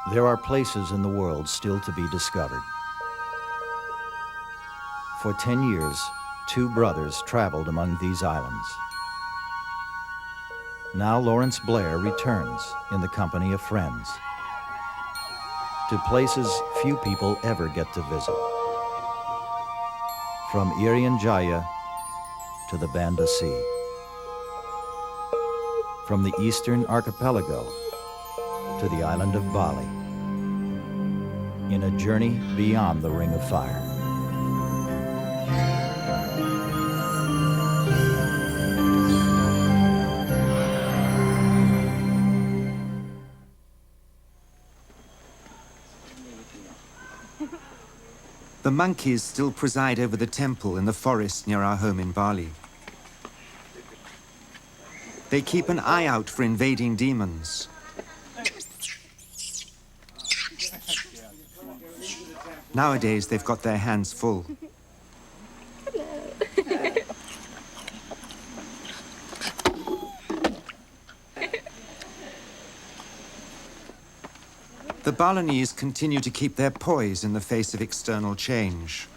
There are places in the world still to be discovered. For 10 years, two brothers traveled among these islands. Now Lawrence Blair returns in the company of friends to places few people ever get to visit. From Irian Jaya to the Banda Sea. From the eastern archipelago to the island of Bali. In a journey beyond the Ring of Fire. The monkeys still preside over the temple in the forest near our home in Bali. They keep an eye out for invading demons. Nowadays, they've got their hands full. The Balinese continue to keep their poise in the face of external change.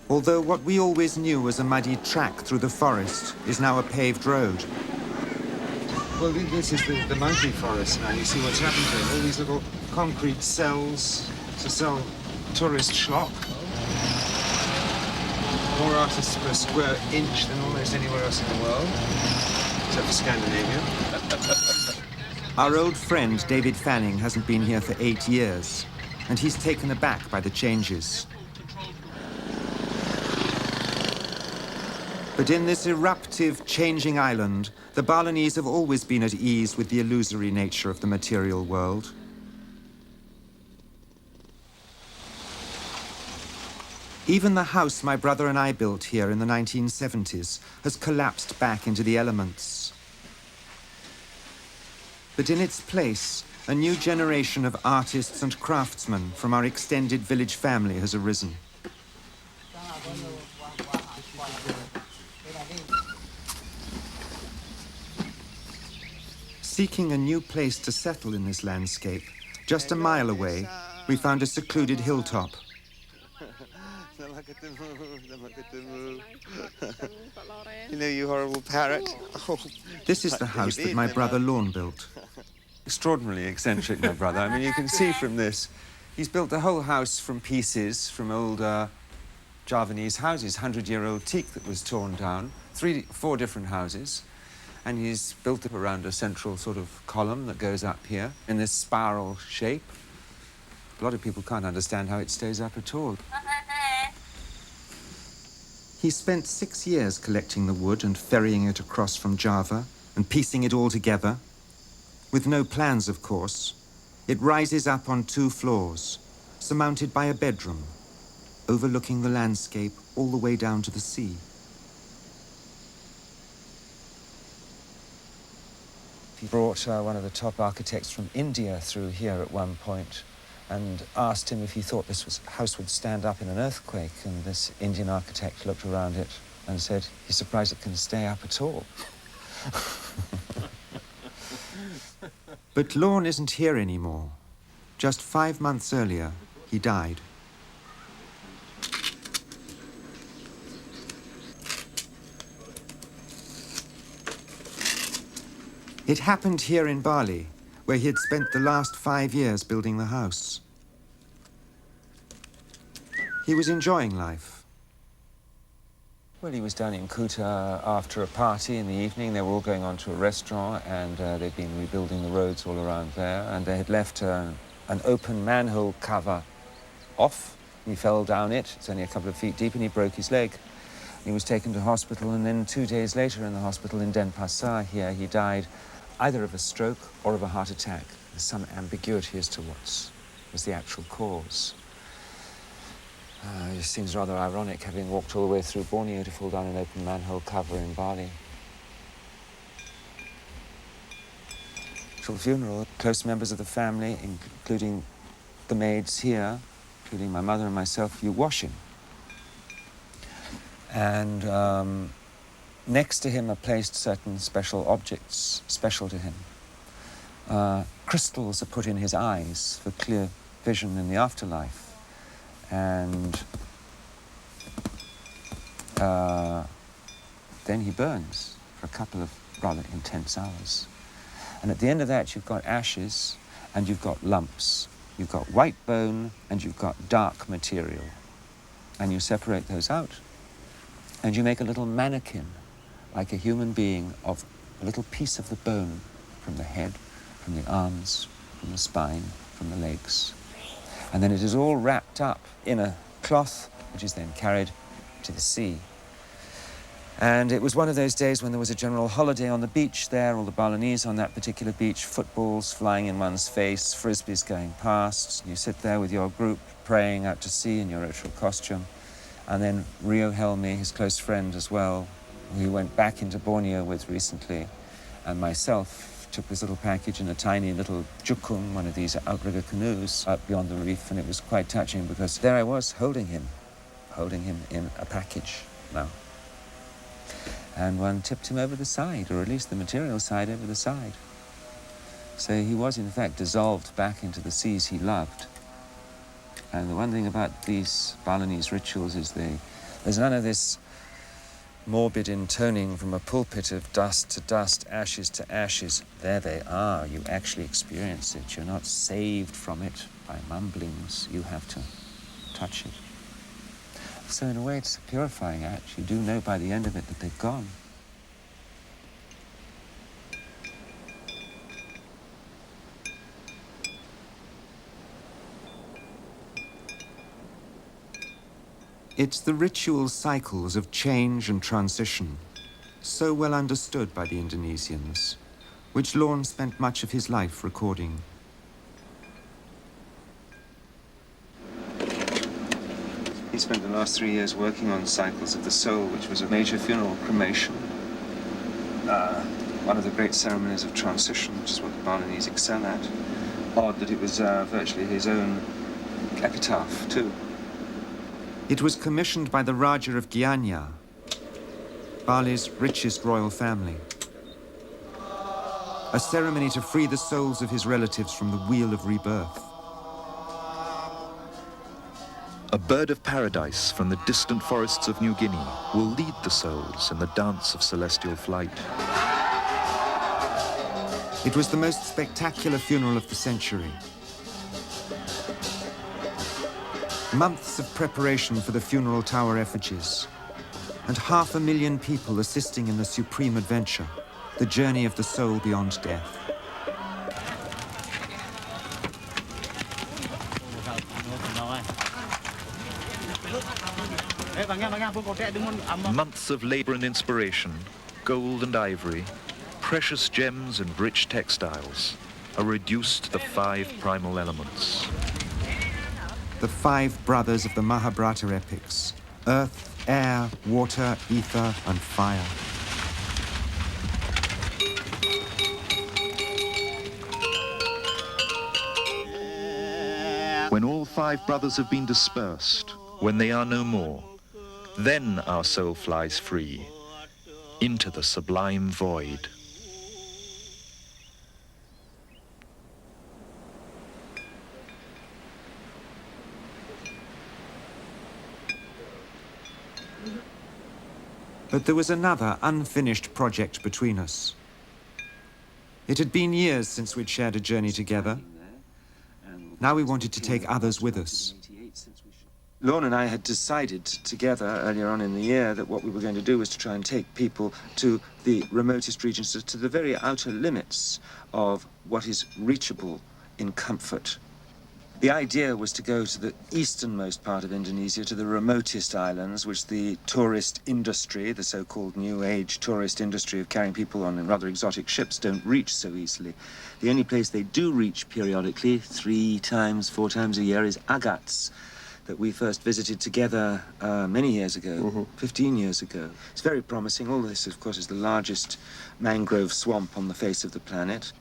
Although what we always knew as a muddy track through the forest is now a paved road. Well, this is the monkey forest now. You see what's happened to it. All these little concrete cells to sell tourist schlock. More artists per square inch than almost anywhere else in the world, except for Scandinavia. Our old friend David Fanning hasn't been here for 8 years, and he's taken aback by the changes. But in this eruptive, changing island, the Balinese have always been at ease with the illusory nature of the material world. Even the house my brother and I built here in the 1970s has collapsed back into the elements. But in its place, a new generation of artists and craftsmen from our extended village family has arisen. Seeking a new place to settle in this landscape, just a mile away, we found a secluded hilltop. You know, you horrible parrot. Oh. This is the house that my brother Lorne built. Extraordinarily eccentric, my brother. I mean, you can see from this, he's built the whole house from pieces from old Javanese houses, 100-year-old teak that was torn down, 4 different houses. And he's built it around a central sort of column that goes up here in this spiral shape. A lot of people can't understand how it stays up at all. He spent 6 years collecting the wood and ferrying it across from Java and piecing it all together. With no plans, of course. It rises up on 2 floors, surmounted by a bedroom, overlooking the landscape all the way down to the sea. He brought one of the top architects from India through here at one point and asked him if he thought this house would stand up in an earthquake. And this Indian architect looked around it and said, he's surprised it can stay up at all. But Lorne isn't here anymore. Just 5 months earlier, he died. It happened here in Bali, where he had spent the last 5 years building the house. He was enjoying life. Well, he was down in Kuta after a party in the evening. They were all going on to a restaurant, and they'd been rebuilding the roads all around there, and they had left an open manhole cover off. He fell down it. It's only a couple of feet deep, and he broke his leg. He was taken to hospital, and then 2 days later in the hospital in Denpasar here, he died either of a stroke or of a heart attack. There's some ambiguity as to what was the actual cause. It seems rather ironic, having walked all the way through Borneo to fall down an open manhole cover in Bali. For the funeral, close members of the family, including the maids here, including my mother and myself, you wash him. And next to him are placed certain special objects, special to him. crystals are put in his eyes for clear vision in the afterlife. And then he burns for a couple of rather intense hours. And at the end of that, you've got ashes and you've got lumps. You've got white bone and you've got dark material. And you separate those out. And you make a little mannequin, like a human being, of a little piece of the bone from the head, from the arms, from the spine, from the legs. And then it is all wrapped up in a cloth, which is then carried to the sea. And it was one of those days when there was a general holiday on the beach there, all the Balinese on that particular beach, footballs flying in one's face, frisbees going past. You sit there with your group praying out to sea in your ritual costume. And then Rio Helmi, his close friend as well, who he went back into Borneo with recently, and myself took this little package in a tiny little jukung, one of these outrigger canoes, out beyond the reef, and it was quite touching because there I was holding him in a package now. And one tipped him over the side, or at least the material side over the side. So he was, in fact, dissolved back into the seas he loved. And the one thing about these Balinese rituals is there's none of this morbid intoning from a pulpit of dust to dust, ashes to ashes. There they are. You actually experience it. You're not saved from it by mumblings. You have to touch it. So in a way, it's a purifying act. You do know by the end of it that they've gone. It's the ritual cycles of change and transition, so well understood by the Indonesians, which Lorne spent much of his life recording. He spent the last 3 years working on Cycles of the Soul, which was a major funeral cremation. One of the great ceremonies of transition, which is what the Balinese excel at. Odd that it was virtually his own epitaph, too. It was commissioned by the Raja of Gianyar, Bali's richest royal family. A ceremony to free the souls of his relatives from the wheel of rebirth. A bird of paradise from the distant forests of New Guinea will lead the souls in the dance of celestial flight. It was the most spectacular funeral of the century. Months of preparation for the funeral tower effigies, and 500,000 people assisting in the supreme adventure, the journey of the soul beyond death. Months of labor and inspiration, gold and ivory, precious gems and rich textiles are reduced to the 5 primal elements. The 5 brothers of the Mahabharata epics: earth, air, water, ether, and fire. When all 5 brothers have been dispersed, when they are no more, then our soul flies free into the sublime void. But there was another unfinished project between us. It had been years since we'd shared a journey together. Now we wanted to take others with us. Lorne and I had decided together earlier on in the year that what we were going to do was to try and take people to the remotest regions, to the very outer limits of what is reachable in comfort. The idea was to go to the easternmost part of Indonesia, to the remotest islands, which the tourist industry, the so-called New Age tourist industry of carrying people on rather exotic ships, don't reach so easily. The only place they do reach periodically, 3 times, 4 times a year, is Agats, that we first visited together many years ago, 15 years ago. It's very promising. All this, of course, is the largest mangrove swamp on the face of the planet.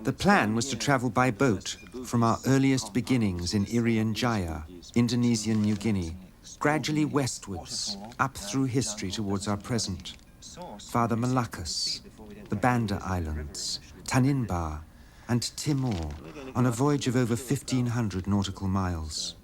The plan was to travel by boat from our earliest beginnings in Irian Jaya, Indonesian New Guinea, gradually westwards, up through history towards our present. Father Malacca's, the Banda Islands, Tanimbar, and Timor, on a voyage of over 1,500 nautical miles.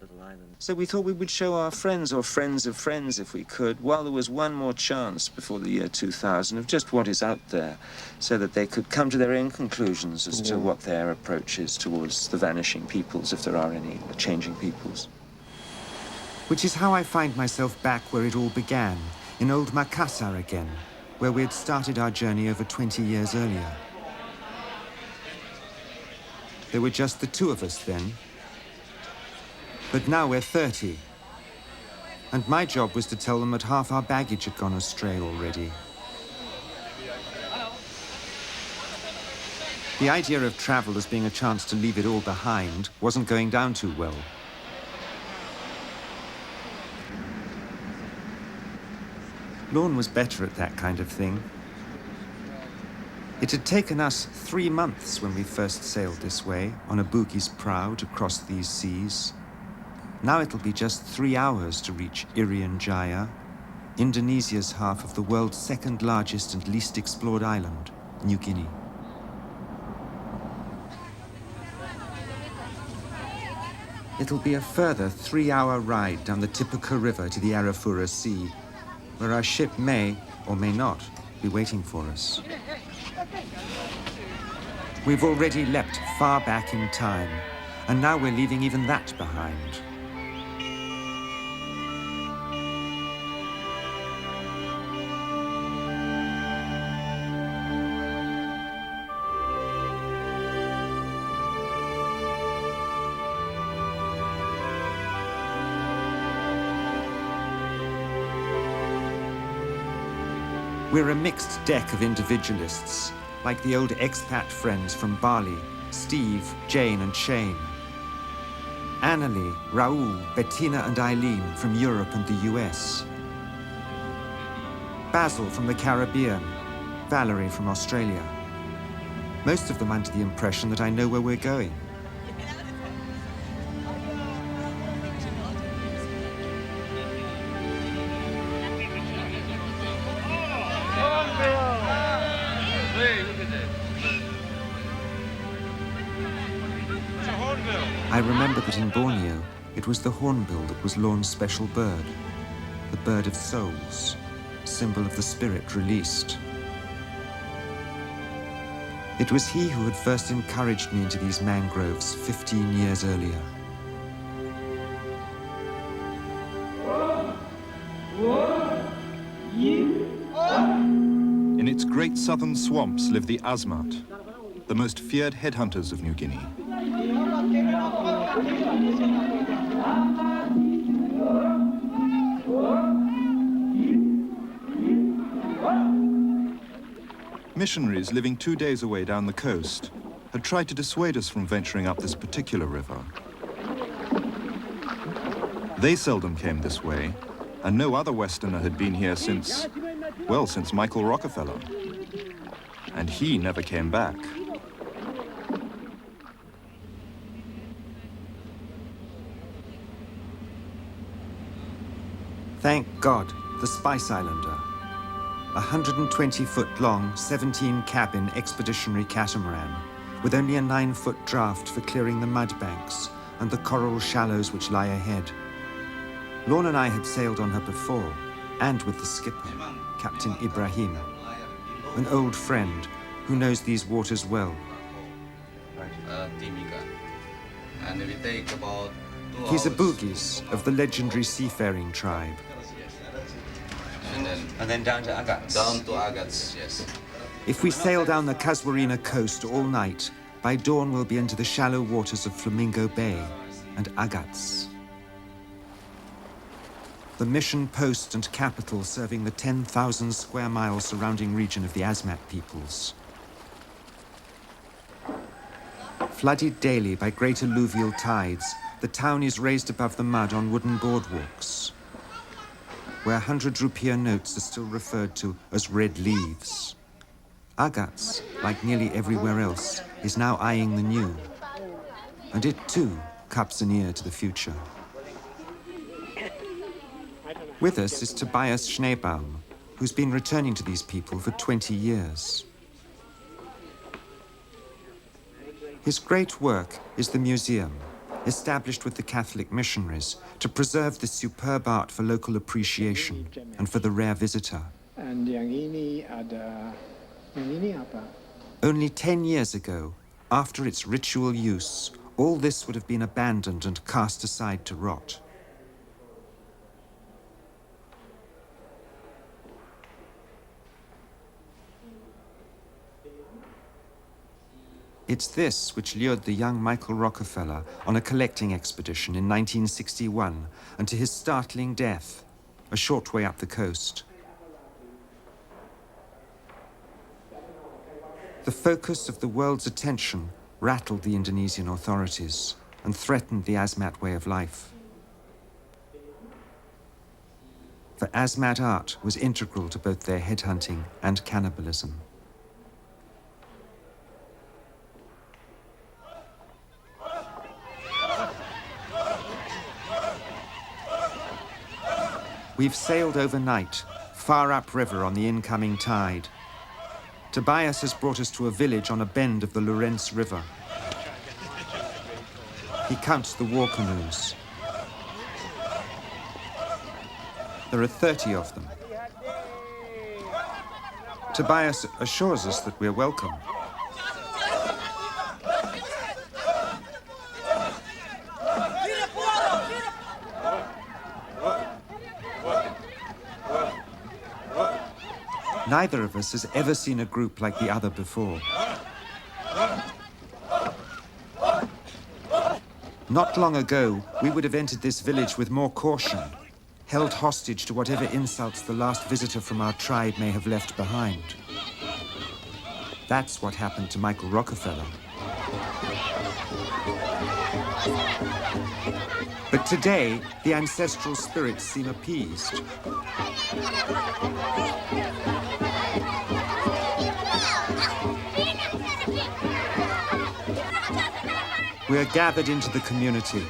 So we thought we would show our friends or friends of friends, if we could, while there was one more chance before the year 2000 of just what is out there, so that they could come to their own conclusions as to what their approach is towards the vanishing peoples, if there are any, the changing peoples. Which is how I find myself back where it all began, in old Makassar again, where we had started our journey over 20 years earlier. There were just the two of us then. But now we're 30. And my job was to tell them that half our baggage had gone astray already. The idea of travel as being a chance to leave it all behind wasn't going down too well. Lorne was better at that kind of thing. It had taken us 3 months when we first sailed this way, on a boogie's prow to cross these seas. Now it'll be just 3 hours to reach Irian Jaya, Indonesia's half of the world's second largest and least explored island, New Guinea. It'll be a further 3-hour ride down the Tipuca River to the Arafura Sea, where our ship may, or may not, be waiting for us. We've already leapt far back in time, and now we're leaving even that behind. We're a mixed deck of individualists, like the old expat friends from Bali, Steve, Jane and Shane. Annalie, Raoul, Bettina and Eileen from Europe and the US. Basil from the Caribbean, Valerie from Australia. Most of them under the impression that I know where we're going. I remember that in Borneo, it was the hornbill that was Lorne's special bird, the bird of souls, symbol of the spirit released. It was he who had first encouraged me into these mangroves 15 years earlier. In its great southern swamps live the Asmat, the most feared headhunters of New Guinea. Missionaries living 2 days away down the coast had tried to dissuade us from venturing up this particular river. They seldom came this way, and no other Westerner had been here since, well, since Michael Rockefeller. And he never came back. Thank God, the Spice Islander. A 120-foot-long, 17-cabin expeditionary catamaran, with only a 9-foot draft for clearing the mud banks and the coral shallows which lie ahead. Lorne and I had sailed on her before, and with the skipper, Captain Ibrahim, an old friend who knows these waters well. He's a Bugis of the legendary seafaring tribe. And then down to Agats. Down to Agats, yes. If we sail down the Casuarina coast all night, by dawn we'll be into the shallow waters of Flamingo Bay and Agats. The mission post and capital serving the 10,000 square mile surrounding region of the Asmat peoples. Flooded daily by great alluvial tides, the town is raised above the mud on wooden boardwalks, where 100 rupiah notes are still referred to as red leaves. Agats, like nearly everywhere else, is now eyeing the new. And it too cups an ear to the future. With us is Tobias Schneebaum, who's been returning to these people for 20 years. His great work is the museum, established with the Catholic missionaries to preserve this superb art for local appreciation and for the rare visitor. And yang ini apa? Only 10 years ago, after its ritual use, all this would have been abandoned and cast aside to rot. It's this which lured the young Michael Rockefeller on a collecting expedition in 1961 and to his startling death, a short way up the coast. The focus of the world's attention rattled the Indonesian authorities and threatened the Asmat way of life. For Asmat art was integral to both their headhunting and cannibalism. We've sailed overnight, far upriver on the incoming tide. Tobias has brought us to a village on a bend of the Lorentz River. He counts the war canoes. There are 30 of them. Tobias assures us that we're welcome. Neither of us has ever seen a group like the other before. Not long ago, we would have entered this village with more caution, held hostage to whatever insults the last visitor from our tribe may have left behind. That's what happened to Michael Rockefeller. But today, the ancestral spirits seem appeased. We are gathered into the community.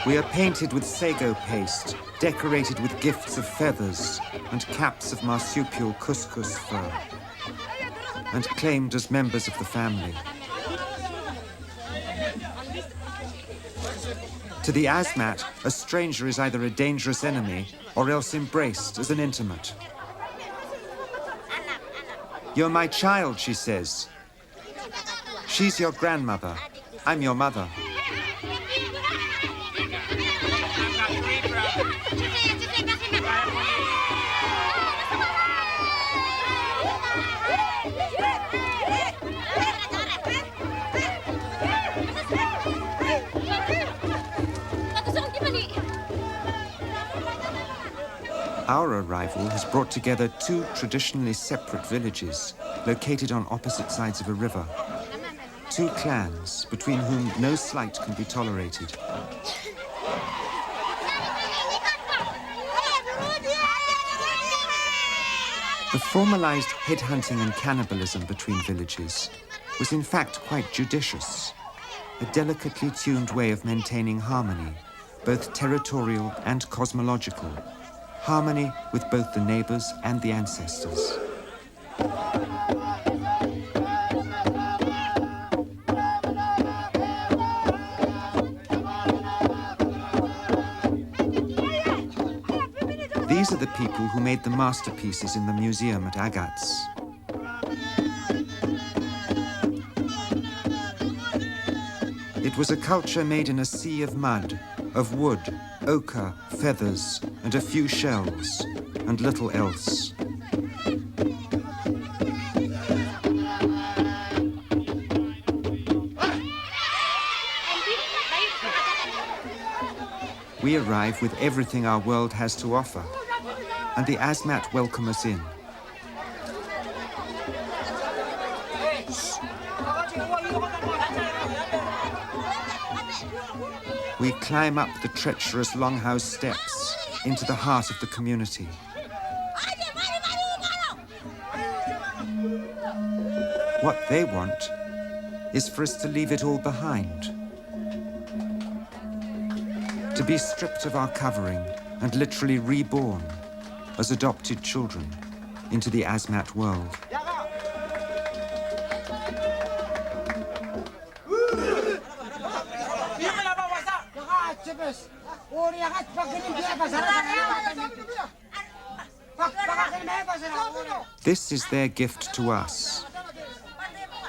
We are painted with sago paste, decorated with gifts of feathers and caps of marsupial couscous fur, and claimed as members of the family. To the Asmat, a stranger is either a dangerous enemy or else embraced as an intimate. "You're my child," she says. "She's your grandmother. I'm your mother." Our arrival has brought together two traditionally separate villages, located on opposite sides of a river. Two clans, between whom no slight can be tolerated. The formalized headhunting and cannibalism between villages was in fact quite judicious, a delicately tuned way of maintaining harmony, both territorial and cosmological, harmony with both the neighbors and the ancestors. These are the people who made the masterpieces in the museum at Agats. It was a culture made in a sea of mud, of wood, ochre, feathers, and a few shells, and little else. We arrive with everything our world has to offer, and the Asmat welcome us in. We climb up the treacherous longhouse steps into the heart of the community. What they want is for us to leave it all behind. To be stripped of our covering and literally reborn as adopted children into the Asmat world. This is their gift to us.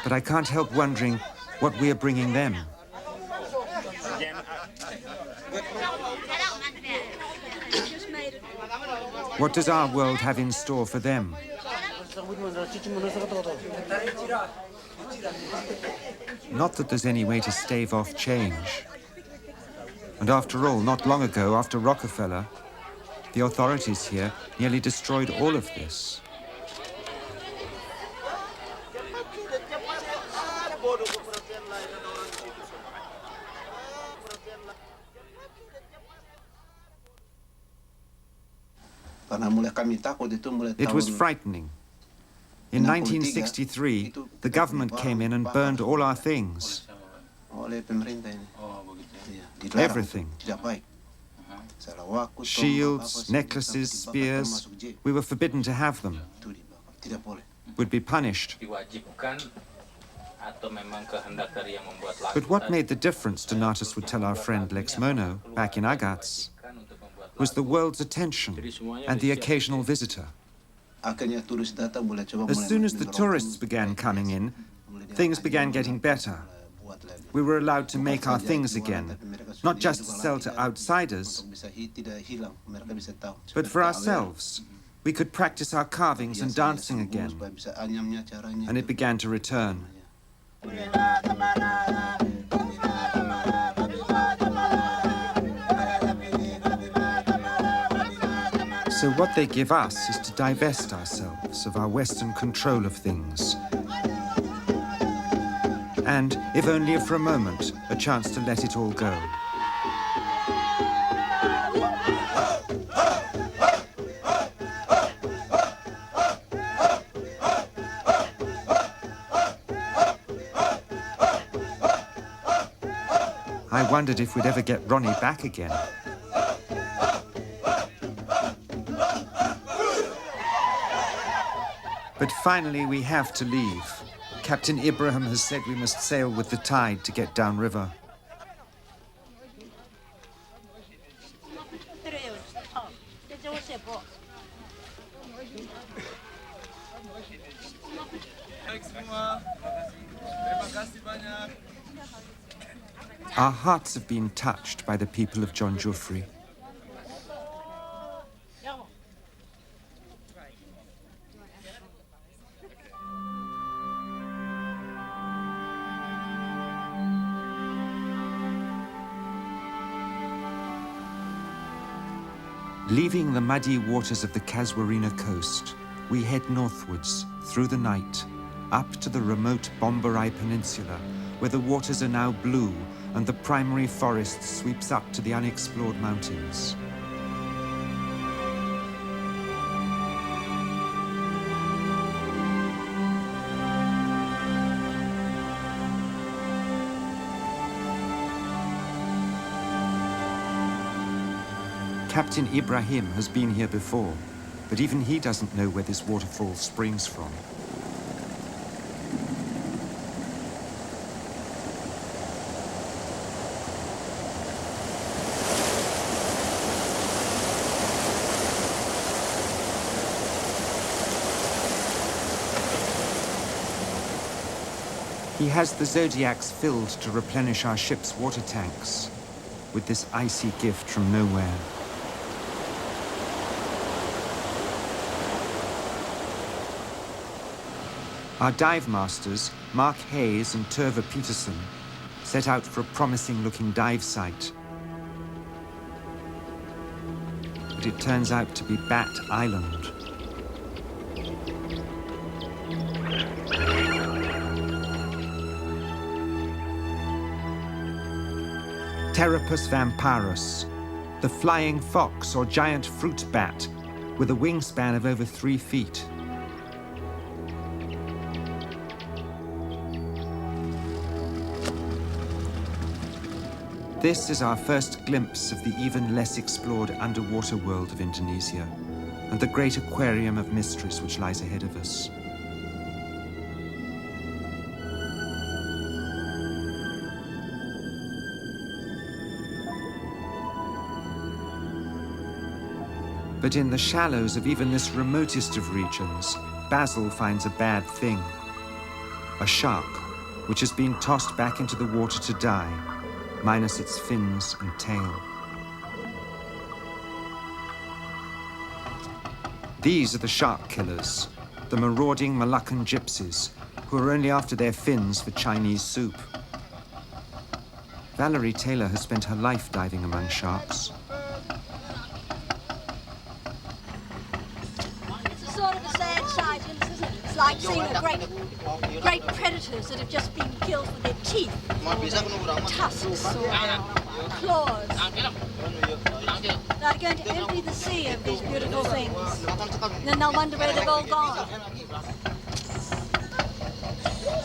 But I can't help wondering what we're bringing them. What does our world have in store for them? Not that there's any way to stave off change. And after all, not long ago, after Rockefeller, the authorities here nearly destroyed all of this. It was frightening. In 1963, the government came in and burned all our things. Everything. Shields, necklaces, spears. We were forbidden to have them. Would be punished. But what made the difference, Donatus would tell our friend Lex Mono, back in Agats, was the world's attention and the occasional visitor. As soon as the tourists began coming in, things began getting better. We were allowed to make our things again, not just to sell to outsiders, but for ourselves. We could practice our carvings and dancing again, and it began to return. So what they give us is to divest ourselves of our Western control of things. And, if only for a moment, a chance to let it all go. I wondered if we'd ever get Ronnie back again. But finally we have to leave. Captain Ibrahim has said we must sail with the tide to get downriver. Our hearts have been touched by the people of John Joffrey. Leaving the muddy waters of the Casuarina coast, we head northwards, through the night, up to the remote Bomberai Peninsula, where the waters are now blue and the primary forest sweeps up to the unexplored mountains. Captain Ibrahim has been here before, but even he doesn't know where this waterfall springs from. He has the Zodiacs filled to replenish our ship's water tanks with this icy gift from nowhere. Our dive masters, Mark Hayes and Turva Peterson, set out for a promising-looking dive site. But it turns out to be Bat Island. Pteropus vampirus, the flying fox or giant fruit bat with a wingspan of over 3 feet. This is our first glimpse of the even less explored underwater world of Indonesia and the great aquarium of mysteries which lies ahead of us. But in the shallows of even this remotest of regions, Basil finds a bad thing. A shark, which has been tossed back into the water to die, minus its fins and tail. These are the shark killers, the marauding Malaccan gypsies, who are only after their fins for Chinese soup. Valerie Taylor has spent her life diving among sharks. Sort of a sad sight, isn't it? It's like seeing a great predators that have just been killed with their teeth, tusks, or claws. They're going to empty the sea of these beautiful things. And then they'll wonder where they've all gone.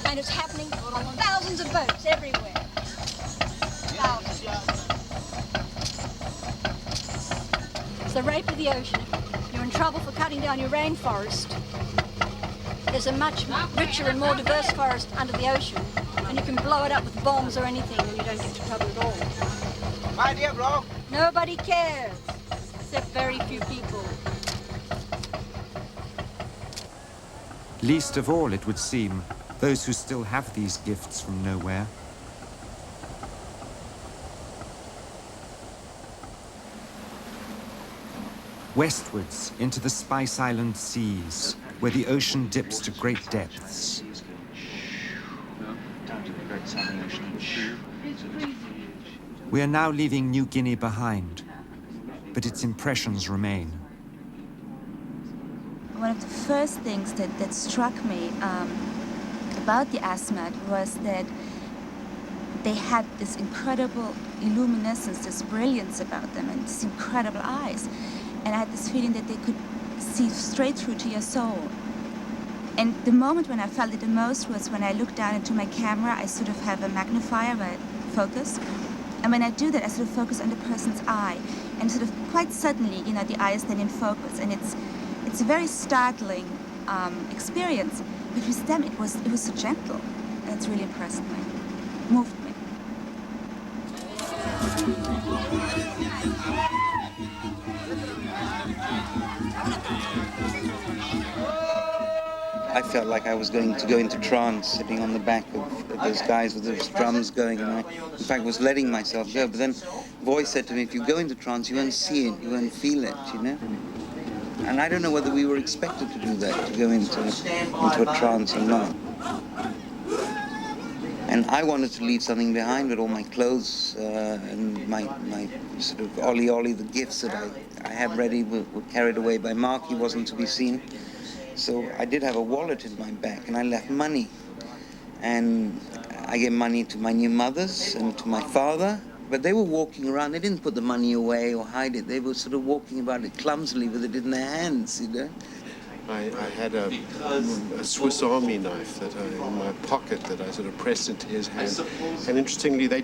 And it's happening on thousands of boats everywhere. Thousands. It's the rape of the ocean. You're in trouble for cutting down your rainforest. There's a much richer and more diverse forest under the ocean, and you can blow it up with bombs or anything and you don't get into trouble at all. My dear bro. Nobody cares, except very few people. Least of all, it would seem, those who still have these gifts from nowhere. Westwards into the Spice Island seas, where the ocean dips to great depths. We are now leaving New Guinea behind, but its impressions remain. One of the first things that struck me about the asmat was that they had this incredible illuminescence, this brilliance about them, and these incredible eyes. And I had this feeling that they could see straight through to your soul. And the moment when I felt it the most was when I looked down into my camera. I sort of have a magnifier where I focus. And when I do that, I sort of focus on the person's eye. And sort of quite suddenly, you know, the eye is then in focus. And it's a very startling experience. But with them, it was so gentle. And it's really impressed me, moved me. I felt like I was going to go into trance, sitting on the back of those guys with those drums going, and I, in fact, was letting myself go. But then a voice said to me, if you go into trance, you won't see it, you won't feel it, you know? And I don't know whether we were expected to do that, to go into a trance or not. And I wanted to leave something behind, but all my clothes and my sort of ollie, the gifts that I had ready were carried away by Mark. He wasn't to be seen. So I did have a wallet in my bag, and I left money. And I gave money to my new mothers and to my father, but they were walking around. They didn't put the money away or hide it. They were sort of walking about it clumsily with it in their hands, you know. I had a Swiss Army knife that in my pocket that I sort of pressed into his hand, and interestingly, they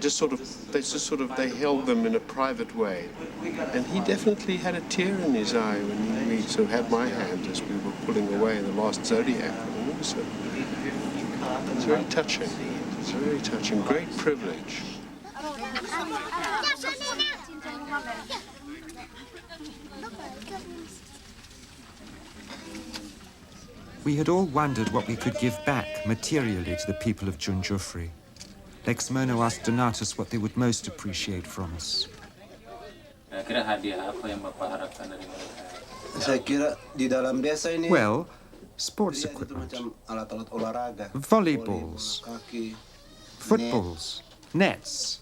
held them in a private way, and he definitely had a tear in his eye when we sort of had my hand as we were pulling away the last Zodiac. So it's very touching. It's very touching. Great privilege. We had all wondered what we could give back materially to the people of Junjufri. Lexmono asked Donatus what they would most appreciate from us. Well, sports equipment, volleyballs, footballs, nets.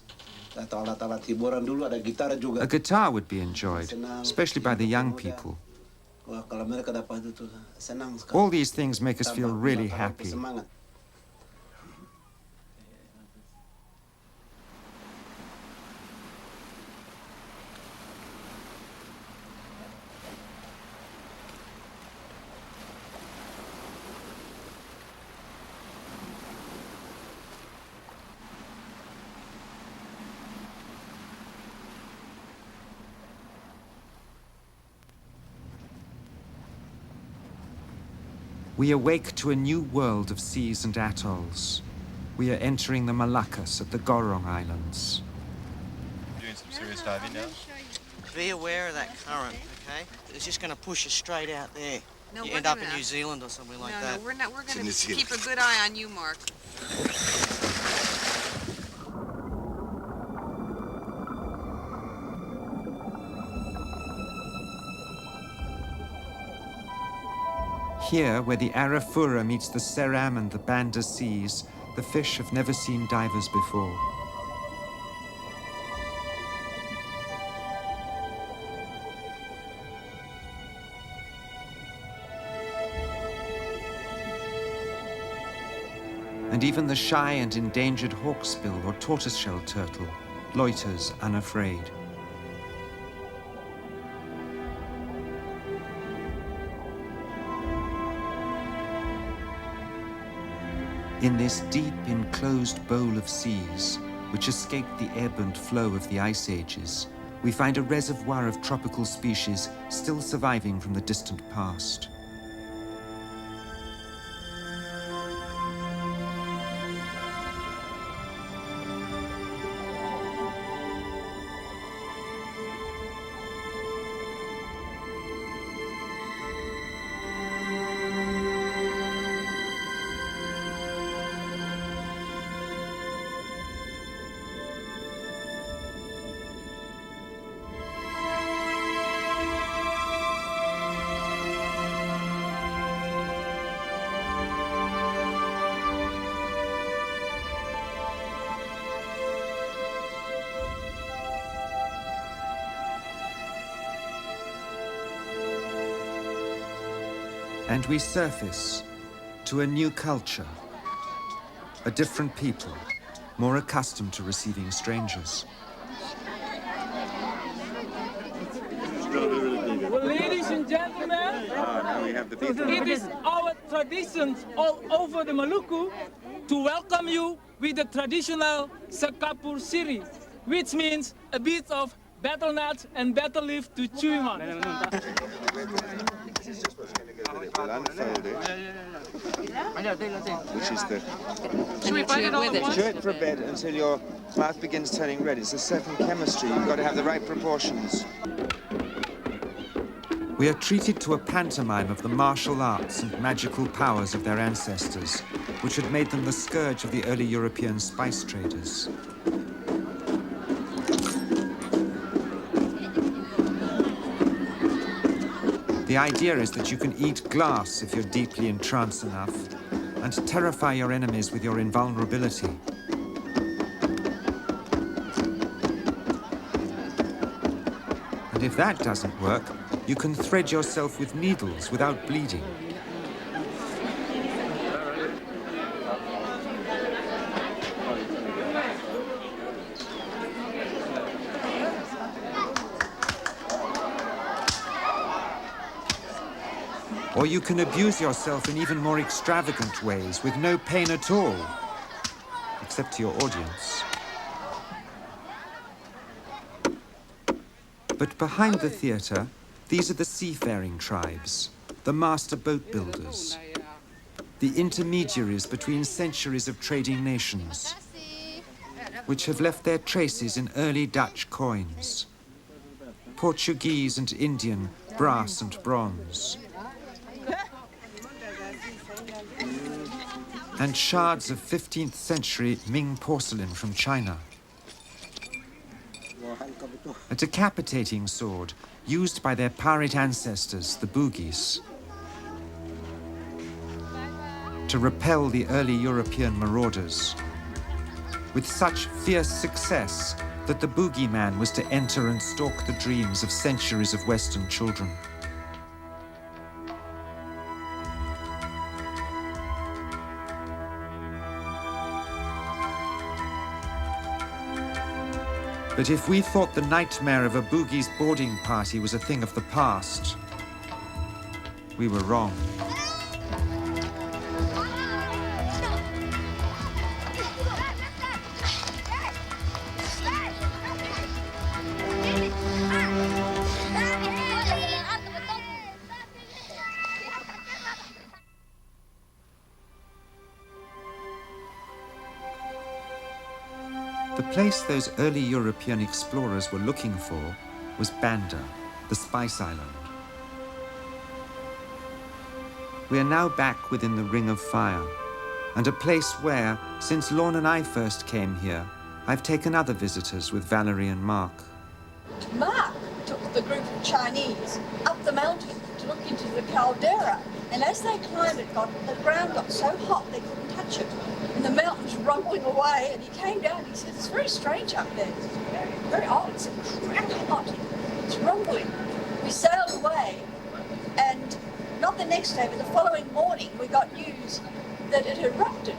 A guitar would be enjoyed, especially by the young people. All these things make us feel really happy. We awake to a new world of seas and atolls. We are entering the Moluccas at the Gorong Islands. Doing some serious diving now. Be aware of that current, okay? It's just going to push us straight out there. No, you we're end up in gonna- New Zealand or something like that. No, we're not. We're going New to Zealand. keep a good eye on you, Mark. Here, where the Arafura meets the Seram and the Banda seas, the fish have never seen divers before. And even the shy and endangered hawksbill or tortoiseshell turtle loiters unafraid. In this deep enclosed bowl of seas, which escaped the ebb and flow of the ice ages, we find a reservoir of tropical species still surviving from the distant past. And we surface to a new culture, a different people, more accustomed to receiving strangers. Well, ladies and gentlemen, it is our tradition all over the Maluku to welcome you with the traditional Sekapur Siri, which means a bit of battle nuts and battle leaf to chew on. Which is the... Should we bite it all at once? Chew it for a bit until your mouth begins turning red. It's a certain chemistry. You've got to have the right proportions. We are treated to a pantomime of the martial arts and magical powers of their ancestors, which had made them the scourge of the early European spice traders. The idea is that you can eat glass if you're deeply in trance enough, and terrify your enemies with your invulnerability. And if that doesn't work, you can thread yourself with needles without bleeding. Or you can abuse yourself in even more extravagant ways with no pain at all, except to your audience. But behind the theatre, these are the seafaring tribes, the master boat builders, the intermediaries between centuries of trading nations, which have left their traces in early Dutch coins, Portuguese and Indian brass and bronze, and shards of 15th century Ming porcelain from China. A decapitating sword used by their pirate ancestors, the Bugis, to repel the early European marauders, with such fierce success that the boogeyman was to enter and stalk the dreams of centuries of Western children. But if we thought the nightmare of a boogie's boarding party was a thing of the past, we were wrong. The place those early European explorers were looking for was Banda, the Spice Island. We are now back within the Ring of Fire, and a place where, since Lorne and I first came here, I've taken other visitors with Valerie and Mark. Mark took the group of Chinese up the mountain to look into the caldera, and as they climbed it, the ground got so hot they couldn't touch it, and the mountains rumbling away, and he came down and he said, it's very strange up there, it's very, very odd, it's crackling hot, it's rumbling. We sailed away, and not the next day, but the following morning, we got news that it erupted.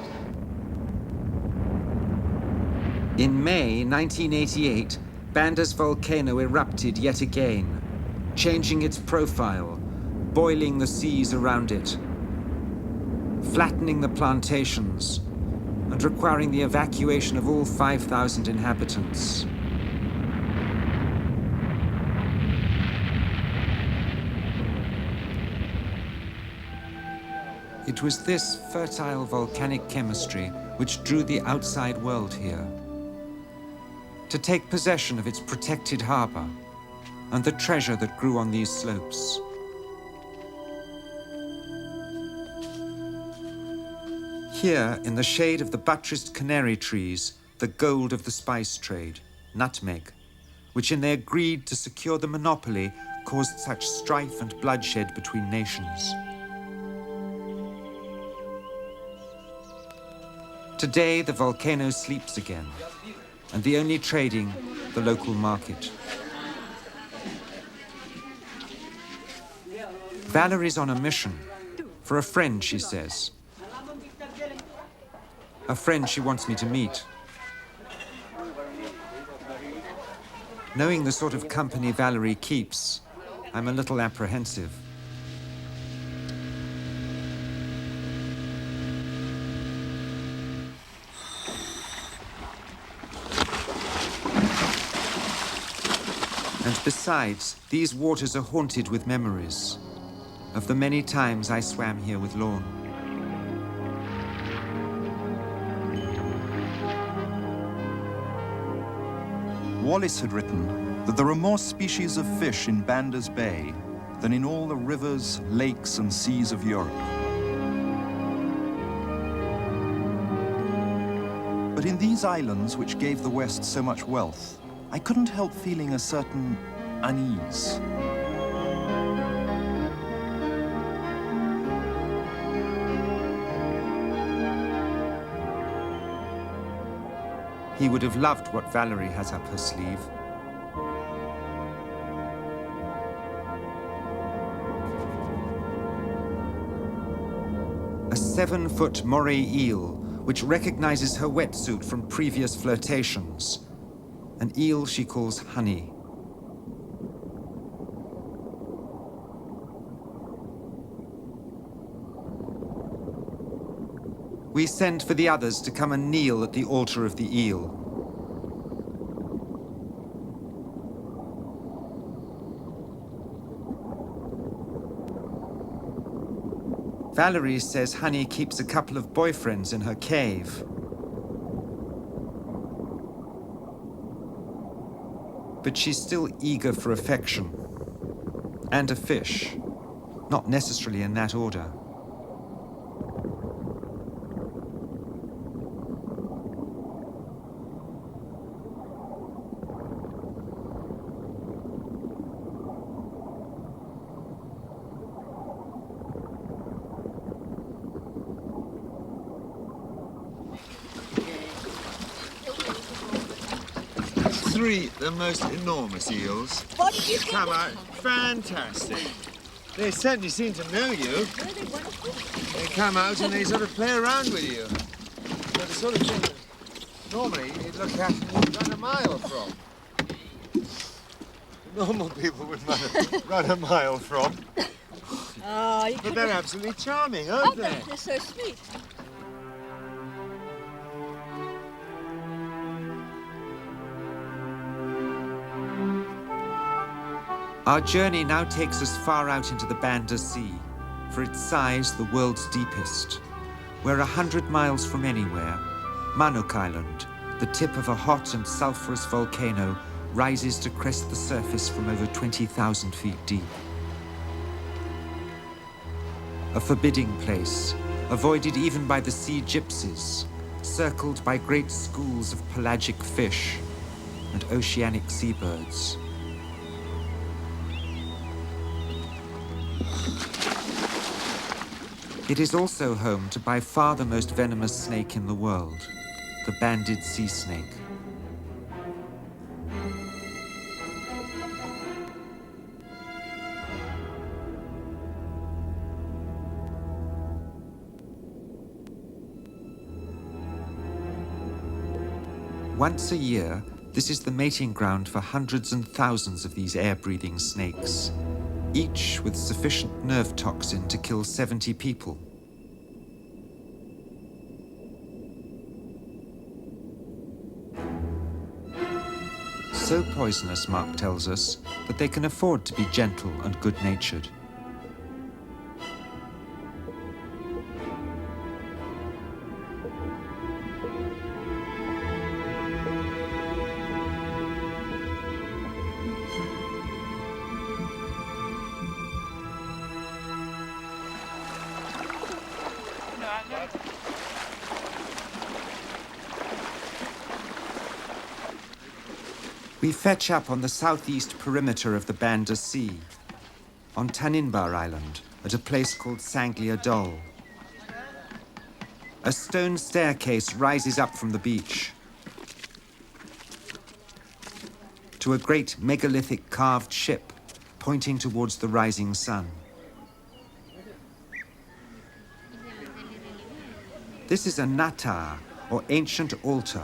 In May 1988, Banda's volcano erupted yet again, changing its profile, boiling the seas around it, flattening the plantations, and requiring the evacuation of all 5,000 inhabitants. It was this fertile volcanic chemistry which drew the outside world here, to take possession of its protected harbour and the treasure that grew on these slopes. Here, in the shade of the buttressed canary trees, the gold of the spice trade, nutmeg, which in their greed to secure the monopoly caused such strife and bloodshed between nations. Today, the volcano sleeps again, and the only trading, the local market. Valerie's on a mission, for a friend, she says. A friend she wants me to meet. Knowing the sort of company Valerie keeps, I'm a little apprehensive. And besides, these waters are haunted with memories of the many times I swam here with Lorne. Wallace had written that there are more species of fish in Banda's Bay than in all the rivers, lakes, and seas of Europe. But in these islands, which gave the West so much wealth, I couldn't help feeling a certain unease. He would have loved what Valerie has up her sleeve. A 7-foot moray eel, which recognizes her wetsuit from previous flirtations. An eel she calls Honey. We send for the others to come and kneel at the altar of the eel. Valerie says Honey keeps a couple of boyfriends in her cave. But she's still eager for affection. And a fish. Not necessarily in that order. Three, the most enormous eels. What did you come out? Fantastic. They certainly seem to know you. They come out and they sort of play around with you. They're the sort of thing that normally you'd look at and run a mile from. Normal people would run a mile from. Oh, but they're absolutely charming, aren't they? They're so sweet. Our journey now takes us far out into the Banda Sea, for its size the world's deepest. We're 100 miles from anywhere, Manuk Island, the tip of a hot and sulfurous volcano rises to crest the surface from over 20,000 feet deep. A forbidding place, avoided even by the sea gypsies, circled by great schools of pelagic fish and oceanic seabirds. It is also home to by far the most venomous snake in the world, the banded sea snake. Once a year, this is the mating ground for hundreds and thousands of these air-breathing snakes, each with sufficient nerve toxin to kill 70 people. So poisonous, Mark tells us, that they can afford to be gentle and good-natured. We fetch up on the southeast perimeter of the Banda Sea, on Tanimbar Island, at a place called Sanglia Dol. A stone staircase rises up from the beach to a great megalithic carved ship pointing towards the rising sun. This is a natar, or ancient altar,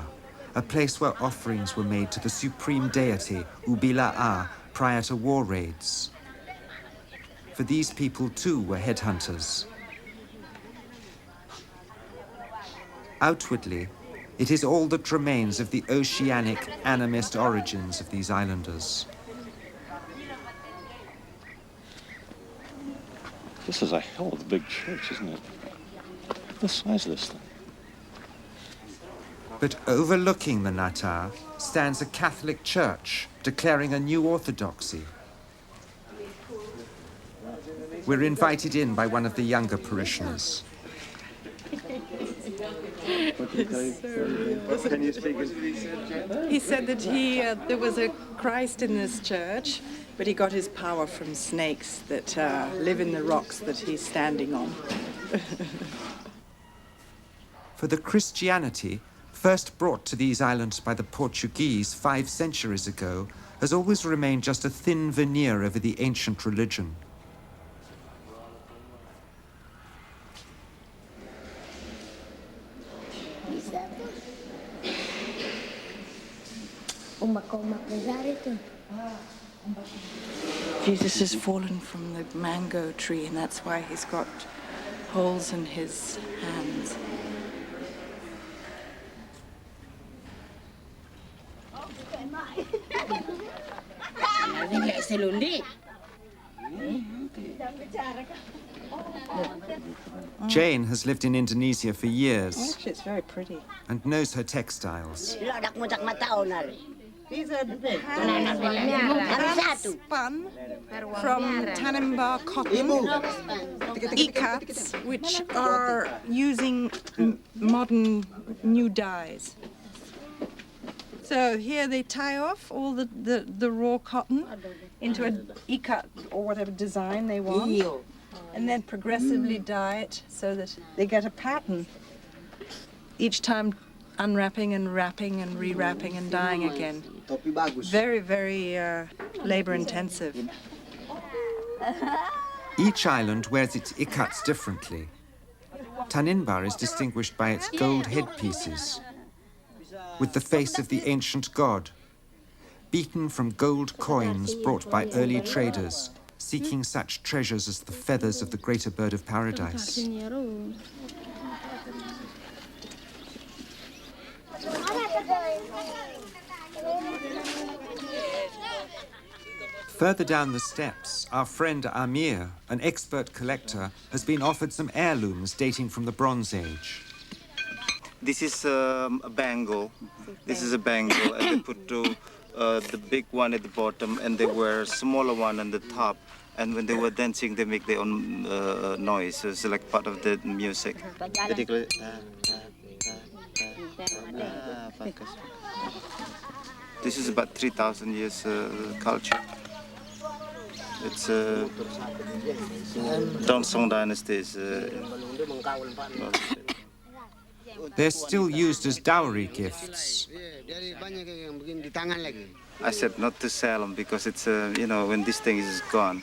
a place where offerings were made to the supreme deity, Ubila'a, prior to war raids. For these people, too, were headhunters. Outwardly, it is all that remains of the oceanic, animist origins of these islanders. This is a hell of a big church, isn't it? The size of this thing. But overlooking the natar stands a Catholic church declaring a new orthodoxy. We're invited in by one of the younger parishioners. Can you speak? He said that there was a Christ in this church, but he got his power from snakes that live in the rocks that he's standing on. For the Christianity, first brought to these islands by the Portuguese 5 centuries ago, has always remained just a thin veneer over the ancient religion. Jesus has fallen from the mango tree, and that's why he's got holes in his hands. Jane has lived in Indonesia for years. Actually, it's very pretty. And knows her textiles. These are hats spun from Tanimbar cotton, ikats, which are using modern new dyes. So here they tie off all the raw cotton into an ikat or whatever design they want, and then progressively dye it so that they get a pattern each time, unwrapping and wrapping and rewrapping and dyeing again. Very, very labor intensive. Each island wears its ikats differently. Tanimbar is distinguished by its gold headpieces, with the face of the ancient god, beaten from gold coins brought by early traders, seeking such treasures as the feathers of the greater bird of paradise. Further down the steps, our friend Amir, an expert collector, has been offered some heirlooms dating from the Bronze Age. This is a bangle. This is a bangle, and they put the big one at the bottom, and they wear a smaller one on the top. And when they were dancing, they make their own noise. So it's like part of the music. This is about 3,000 years culture. It's Donsong dynasties. They're still used as dowry gifts. I said not to sell them because it's, you know, when this thing is gone.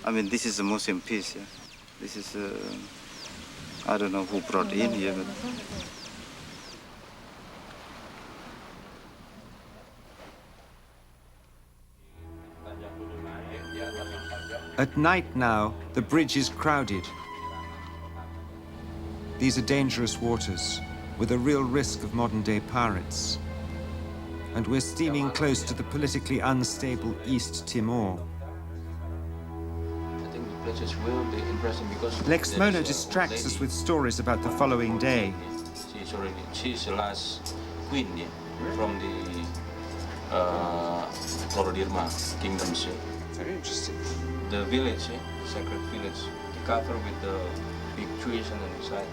I mean, this is a museum piece, yeah. This is, I don't know who brought it in here, but... At night now, the bridge is crowded. These are dangerous waters, with a real risk of modern-day pirates. And we're steaming close to the politically unstable East Timor. I think the places will be interesting because... Lexmono distracts us with stories about the following day. She's the last queen, yeah, from the Rorodirma kingdoms. Yeah. Very interesting. The village, yeah, sacred village, the cover with the big trees on the side.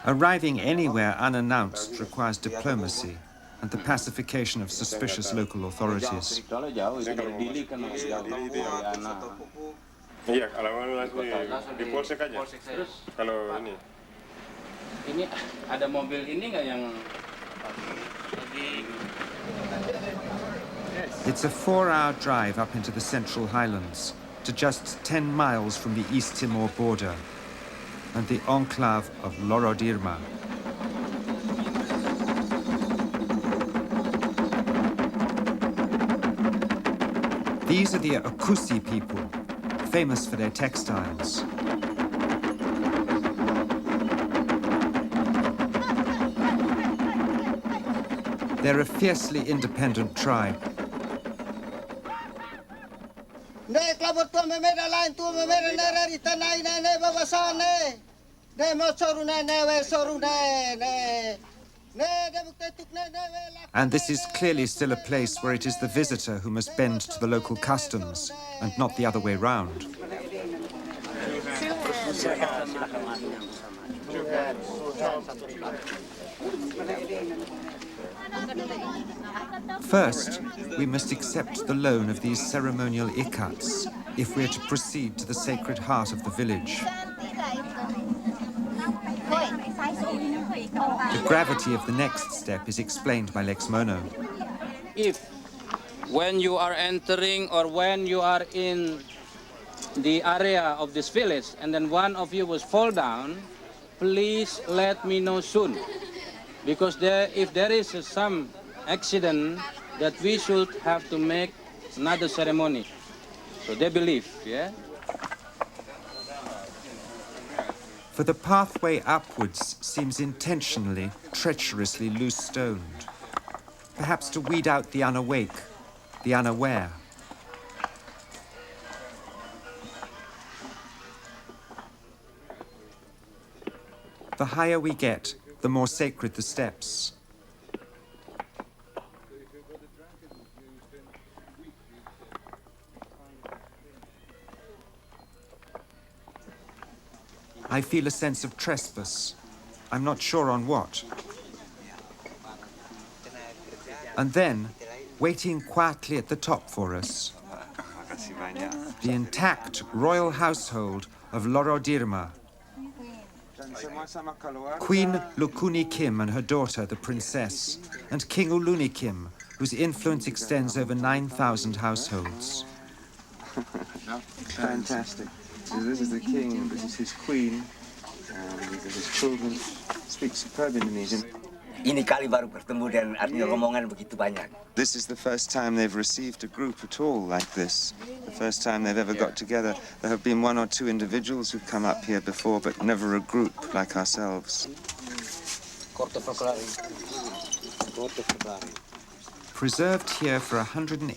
Arriving anywhere unannounced requires diplomacy and the pacification of suspicious local authorities. Iya, kalau di polsek aja. Kalau ini. Ini ada mobil ini nggak yang It's a 4-hour drive up into the Central Highlands to just 10 miles from the East Timor border and the enclave of Rorodirma. These are the Akusi people, famous for their textiles. They're a fiercely independent tribe. And this is clearly still a place where it is the visitor who must bend to the local customs, and not the other way round. First, we must accept the loan of these ceremonial ikats if we're to proceed to the sacred heart of the village. The gravity of the next step is explained by Lexmono. If when you are entering or when you are in the area of this village and then one of you will fall down, please let me know soon. Because if there is some accident, that we should have to make another ceremony. So they believe, yeah? For the pathway upwards seems intentionally, treacherously loose-stoned. Perhaps to weed out the unawake, the unaware. The higher we get, the more sacred the steps. I feel a sense of trespass. I'm not sure on what. And then, waiting quietly at the top for us, the intact royal household of Rorodirma. Queen Lukuni Kim and her daughter, the princess, and King Uluni Kim, whose influence extends over 9,000 households. Fantastic. So this is the king, this is his queen, these are his children. Speak superb Indonesian. Ini kali baru bertemu dan artinya rombongan begitu banyak. This is the first time they've received a group at all like this. The first time they've ever got together. There have been 1 or 2 individuals who've come up here before, but never a group like ourselves. Preserved here for 118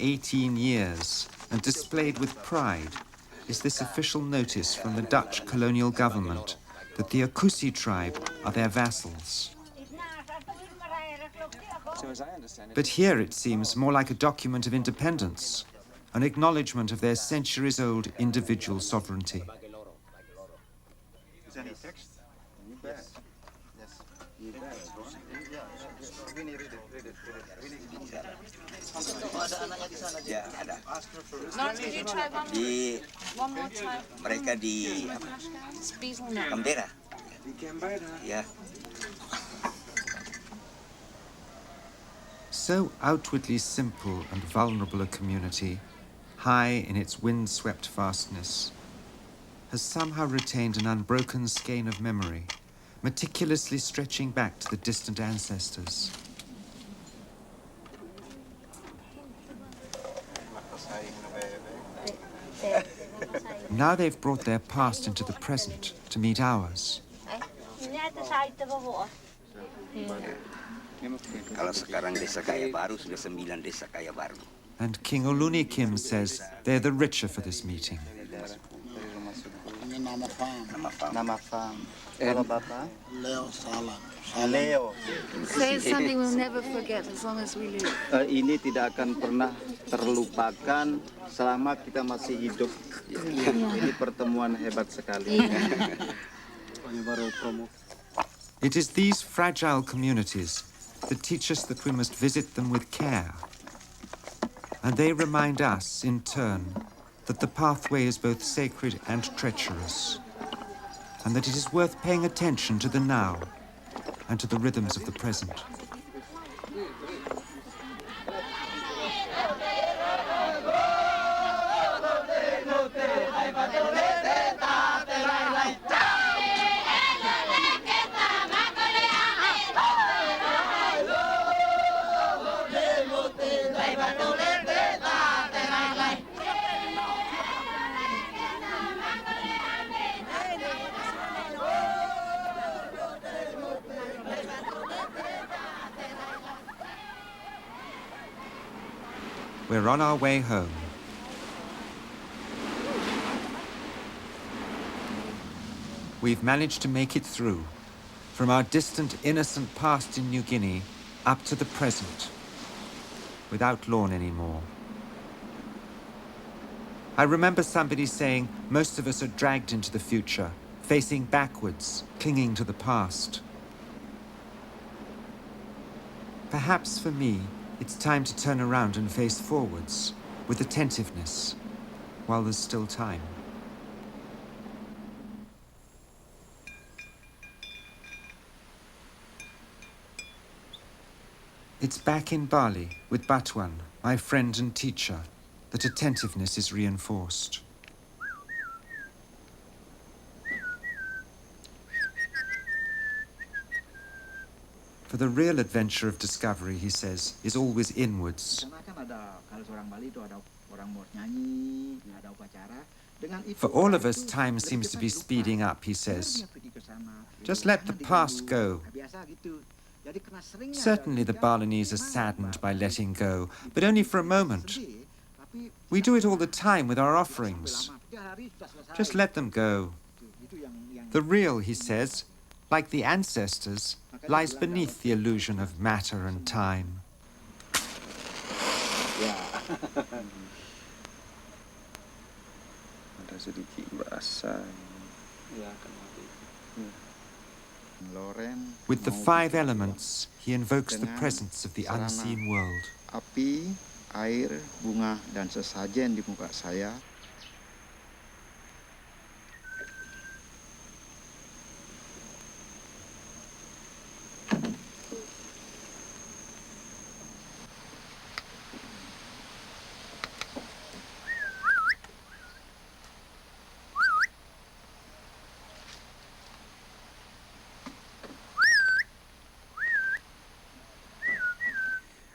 years, and displayed with pride is this official notice from the Dutch colonial government that the Akusi tribe are their vassals. But here it seems more like a document of independence, an acknowledgement of their centuries-old individual sovereignty. Is any text? You bet. Yes. You bet. Read it. Ya, ada. Mark, could you try one more time? Mereka di Canberra. Ya. So outwardly simple and vulnerable a community, high in its wind-swept vastness, has somehow retained an unbroken skein of memory, meticulously stretching back to the distant ancestors. Now they've brought their past into the present to meet ours. Kalau sekarang desa kaya baru sudah 9 desa kaya baru. And King Oluni Kim says they're the richer for this meeting. Nama farm. Kalau Bapak? Leo Salam. Leo. Say something we'll never forget as long as we live. Ini tidak akan pernah terlupakan selama kita masih hidup. Ini pertemuan hebat sekali. It is these fragile communities that teach us that we must visit them with care. And they remind us, in turn, that the pathway is both sacred and treacherous, and that it is worth paying attention to the now and to the rhythms of the present. We're on our way home. We've managed to make it through, from our distant, innocent past in New Guinea up to the present, without lawn anymore. I remember somebody saying most of us are dragged into the future, facing backwards, clinging to the past. Perhaps for me, it's time to turn around and face forwards, with attentiveness, while there's still time. It's back in Bali, with Batuan, my friend and teacher, that attentiveness is reinforced. For the real adventure of discovery, he says, is always inwards. For all of us, time seems to be speeding up, he says. Just let the past go. Certainly the Balinese are saddened by letting go, but only for a moment. We do it all the time with our offerings. Just let them go. The real, he says, like the ancestors, lies beneath the illusion of matter and time. With the 5 elements, he invokes the presence of the unseen world. Api, air, bunga, dan sesajen di muka saya.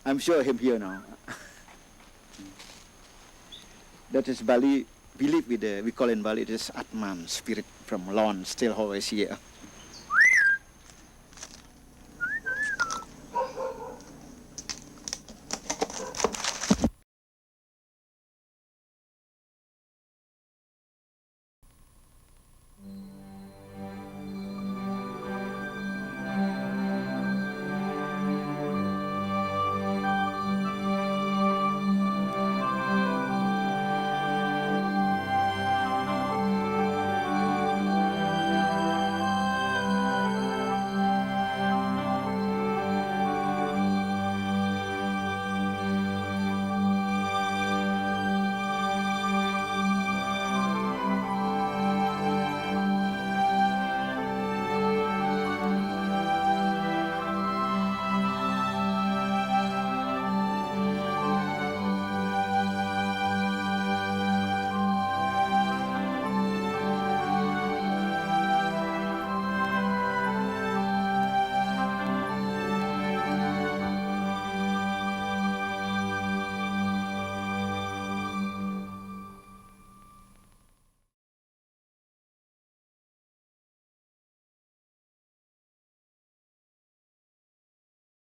I'm sure him here now. That is Bali. We live with we call in Bali, it is Atman, spirit from Lon, still always here.